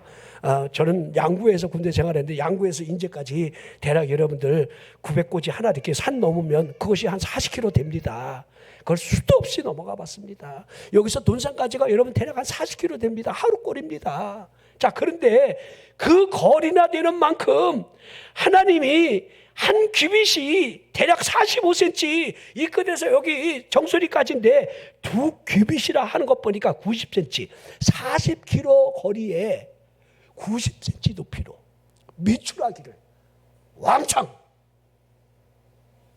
저는 양구에서 군대 생활했는데 양구에서 인제까지 대략 여러분들 900고지 하나 이렇게 산 넘으면 그것이 한 40km 됩니다. 그걸 수도 없이 넘어가 봤습니다. 여기서 논산까지가 여러분 대략 한 40km 됩니다. 하루 꼴입니다. 자, 그런데 그 거리나 되는 만큼 하나님이 한 규빗이 대략 45cm, 이 끝에서 여기 정수리까지인데 두 규빗이라 하는 것 보니까 90cm, 40km 거리에 90cm 높이로 미추라기를 왕창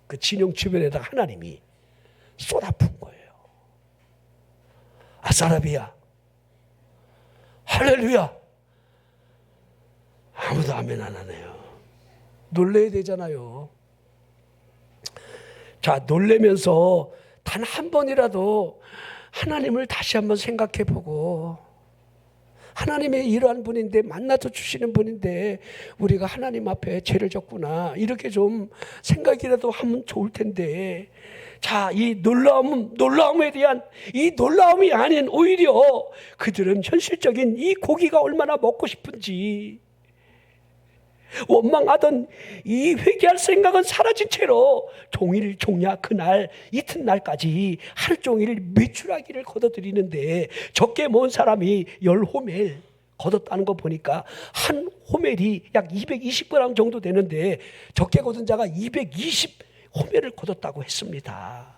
그 진영 주변에다가 하나님이 쏟아부은 거예요. 아사라비야, 할렐루야. 아무도 아멘 안 하네요. 놀래야 되잖아요. 자, 놀래면서 단 한 번이라도 하나님을 다시 한번 생각해 보고, 하나님의 이러한 분인데, 만나서 주시는 분인데 우리가 하나님 앞에 죄를 졌구나, 이렇게 좀 생각이라도 하면 좋을 텐데, 자, 이 놀라움에 대한 이 놀라움이 아닌 오히려 그들은 현실적인 이 고기가 얼마나 먹고 싶은지, 원망하던 이 회개할 생각은 사라진 채로 종일 종야 그날 이튿날까지 하루 종일 메추라기를 걷어들이는데, 적게 모은 사람이 10호멜 걷었다는 거 보니까 한 호멜이 약 220g 정도 되는데 적게 거둔 자가 220호멜을 걷었다고 했습니다.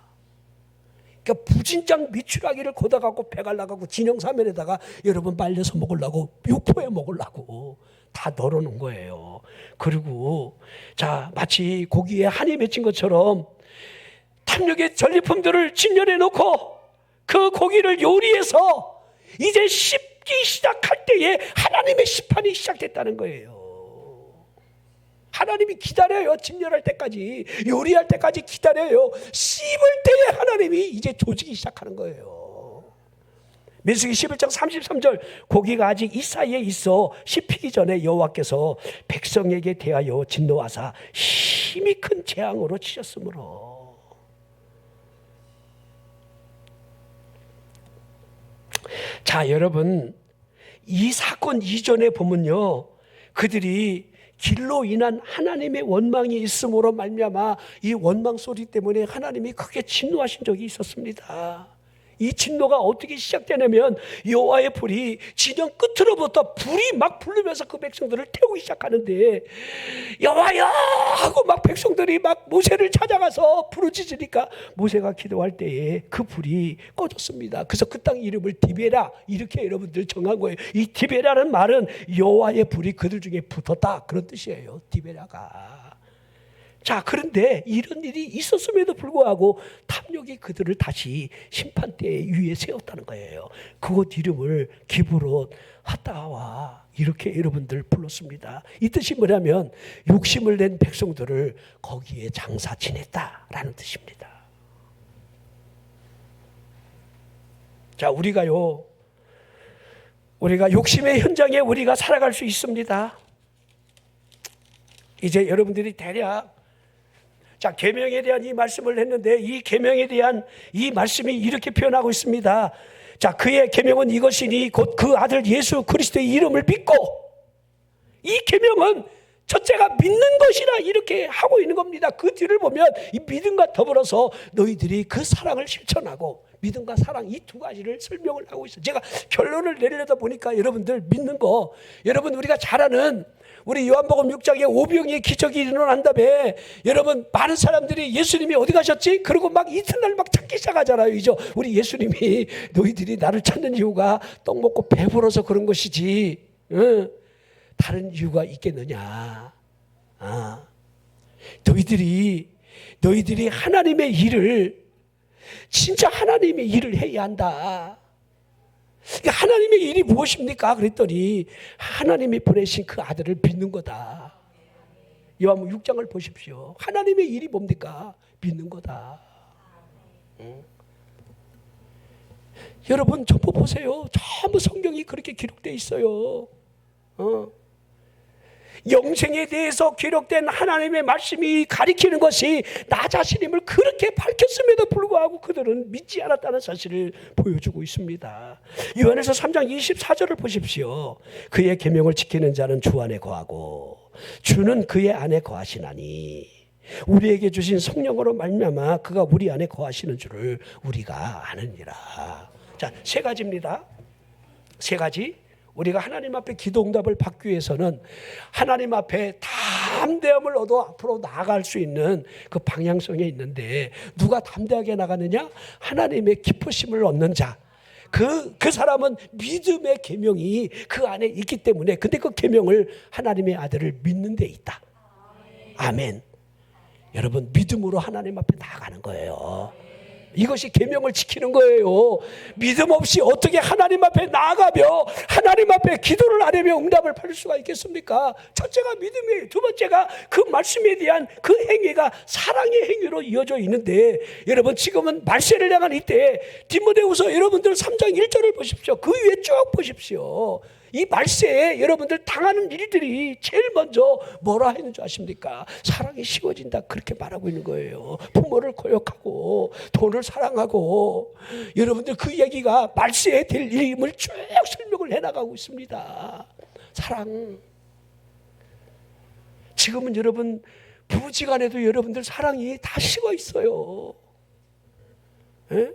그러니까 부진장 미추라기를 걷어가고 배가 나가고 진영사면에다가 여러분 말려서 먹으려고, 육포에 먹으려고 다 널어놓은 거예요. 그리고 자, 마치 고기에 한이 맺힌 것처럼 탐욕의 전리품들을 진열해 놓고 그 고기를 요리해서 이제 씹기 시작할 때에 하나님의 심판이 시작됐다는 거예요. 하나님이 기다려요. 진열할 때까지, 요리할 때까지 기다려요. 씹을 때에 하나님이 이제 조지기 시작하는 거예요. 민수기 11장 33절, 고기가 아직 이 사이에 있어 씹히기 전에 여호와께서 백성에게 대하여 진노하사 힘이 큰 재앙으로 치셨으므로. 자, 여러분, 이 사건 이전에 보면요, 그들이 길로 인한 하나님의 원망이 있음으로 말미암아 이 원망 소리 때문에 하나님이 크게 진노하신 적이 있었습니다. 이 진노가 어떻게 시작되냐면 여호와의 불이 진영 끝으로부터 불이 막 부르면서 그 백성들을 태우기 시작하는데, 여호와여 하고 막 백성들이 막 모세를 찾아가서 부르짖으니까 모세가 기도할 때에 그 불이 꺼졌습니다. 그래서 그 땅 이름을 디베라 이렇게 여러분들 정한 거예요. 이 디베라는 말은 여호와의 불이 그들 중에 붙었다, 그런 뜻이에요. 디베라가. 자, 그런데 이런 일이 있었음에도 불구하고 탐욕이 그들을 다시 심판대에 위에 세웠다는 거예요. 그곳 이름을 기브롯 핫다와 이렇게 여러분들 불렀습니다. 이 뜻이 뭐냐면 욕심을 낸 백성들을 거기에 장사 지냈다라는 뜻입니다. 자, 우리가 욕심의 현장에 우리가 살아갈 수 있습니다. 이제 여러분들이 대략, 자, 계명에 대한 이 말씀을 했는데 이 계명에 대한 이 말씀이 이렇게 표현하고 있습니다. 자, 그의 계명은 이것이니 곧 그 아들 예수 그리스도의 이름을 믿고, 이 계명은 첫째가 믿는 것이라 이렇게 하고 있는 겁니다. 그 뒤를 보면 이 믿음과 더불어서 너희들이 그 사랑을 실천하고, 믿음과 사랑 이 두 가지를 설명을 하고 있어요. 제가 결론을 내리려다 보니까 여러분들 믿는 거, 여러분 우리가 잘 아는 우리 요한복음 6장에 오병이의 기적이 일어난 다음에 여러분 많은 사람들이 예수님이 어디 가셨지? 그리고 막 이튿날 막 찾기 시작하잖아요. 이죠? 우리 예수님이 너희들이 나를 찾는 이유가 떡 먹고 배불러서 그런 것이지, 다른 이유가 있겠느냐. 너희들이 하나님의 일을, 진짜 하나님의 일을 해야 한다. 하나님의 일이 무엇입니까? 그랬더니 하나님이 보내신 그 아들을 믿는 거다. 요한복음 6장을 보십시오. 하나님의 일이 뭡니까? 믿는 거다. 여러분 전부 보세요. 전부 성경이 그렇게 기록되어 있어요. 영생에 대해서 기록된 하나님의 말씀이 가리키는 것이 나 자신임을 그렇게 밝혔음에도 불구하고 그들은 믿지 않았다는 사실을 보여주고 있습니다. 요한에서 3장 24절을 보십시오. 그의 계명을 지키는 자는 주 안에 거하고 주는 그의 안에 거하시나니 우리에게 주신 성령으로 말미암아 그가 우리 안에 거하시는 줄을 우리가 아느니라. 자, 세 가지입니다. 세 가지. 우리가 하나님 앞에 기도 응답을 받기 위해서는 하나님 앞에 담대함을 얻어 앞으로 나아갈 수 있는 그 방향성에 있는데, 누가 담대하게 나가느냐? 하나님의 기쁘심을 얻는 자. 그 사람은 믿음의 계명이 그 안에 있기 때문에, 근데 그 계명을 하나님의 아들을 믿는 데 있다. 아멘. 여러분, 믿음으로 하나님 앞에 나아가는 거예요. 이것이 계명을 지키는 거예요. 믿음 없이 어떻게 하나님 앞에 나아가며 하나님 앞에 기도를 안 하며 응답을 받을 수가 있겠습니까? 첫째가 믿음이에요. 두 번째가 그 말씀에 대한 그 행위가 사랑의 행위로 이어져 있는데, 여러분 지금은 말세를 향한 이때 디모데후서 여러분들 3장 1절을 보십시오. 그 위에 쭉 보십시오. 이 말세에 여러분들 당하는 일들이 제일 먼저 뭐라 했는 줄 아십니까? 사랑이 식어진다, 그렇게 말하고 있는 거예요. 부모를 거역하고 돈을 사랑하고, 여러분들 그 얘기가 말세에 될 일임을 쭉 설명을 해나가고 있습니다. 사랑. 지금은 여러분 부부지간에도 여러분들 사랑이 다 식어 있어요. 에?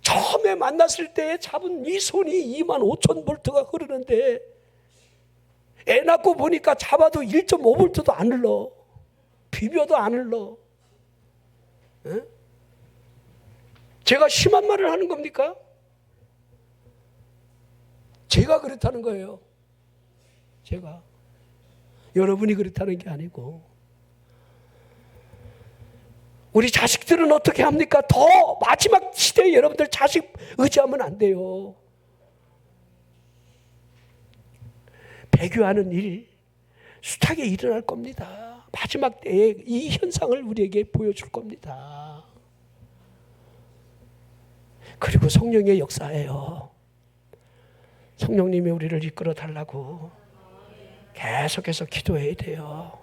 처음에 만났을 때 잡은 이 손이 25,000볼트가 흐르는데, 애 낳고 보니까 잡아도 1.5볼트도 안 흘러. 비벼도 안 흘러. 에? 제가 심한 말을 하는 겁니까? 제가 그렇다는 거예요. 제가. 여러분이 그렇다는 게 아니고. 우리 자식들은 어떻게 합니까? 더 마지막 시대에 여러분들 자식 의지하면 안 돼요. 배교하는 일 숱하게 일어날 겁니다. 마지막 때에 이 현상을 우리에게 보여줄 겁니다. 그리고 성령의 역사예요. 성령님이 우리를 이끌어 달라고 계속해서 기도해야 돼요.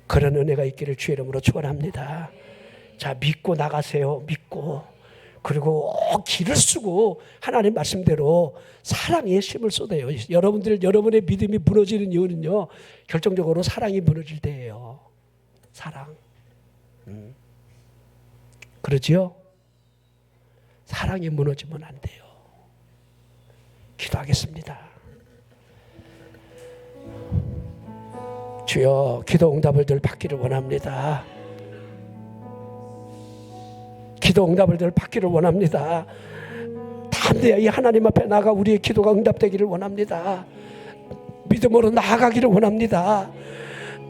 그런 은혜가 있기를 주의 이름으로 축원합니다. 자, 믿고 나가세요. 믿고. 그리고 길을 쓰고 하나님 말씀대로 사랑에 힘을 쏟아요. 여러분의 믿음이 무너지는 이유는요, 결정적으로 사랑이 무너질 때예요. 사랑. 그러지요? 사랑이 무너지면 안 돼요. 기도하겠습니다. 주여, 기도 응답을 늘 받기를 원합니다. 기도 응답을 늘 받기를 원합니다. 담대히 하나님 앞에 나가 우리의 기도가 응답되기를 원합니다. 믿음으로 나아가기를 원합니다.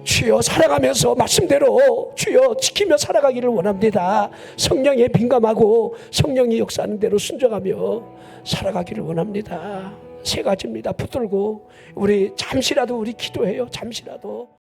주여, 사랑하면서 말씀대로 주여 지키며 살아가기를 원합니다. 성령에 민감하고 성령이 역사하는 대로 순종하며 살아가기를 원합니다. 세 가지입니다. 붙들고 우리 잠시라도 우리 기도해요. 잠시라도.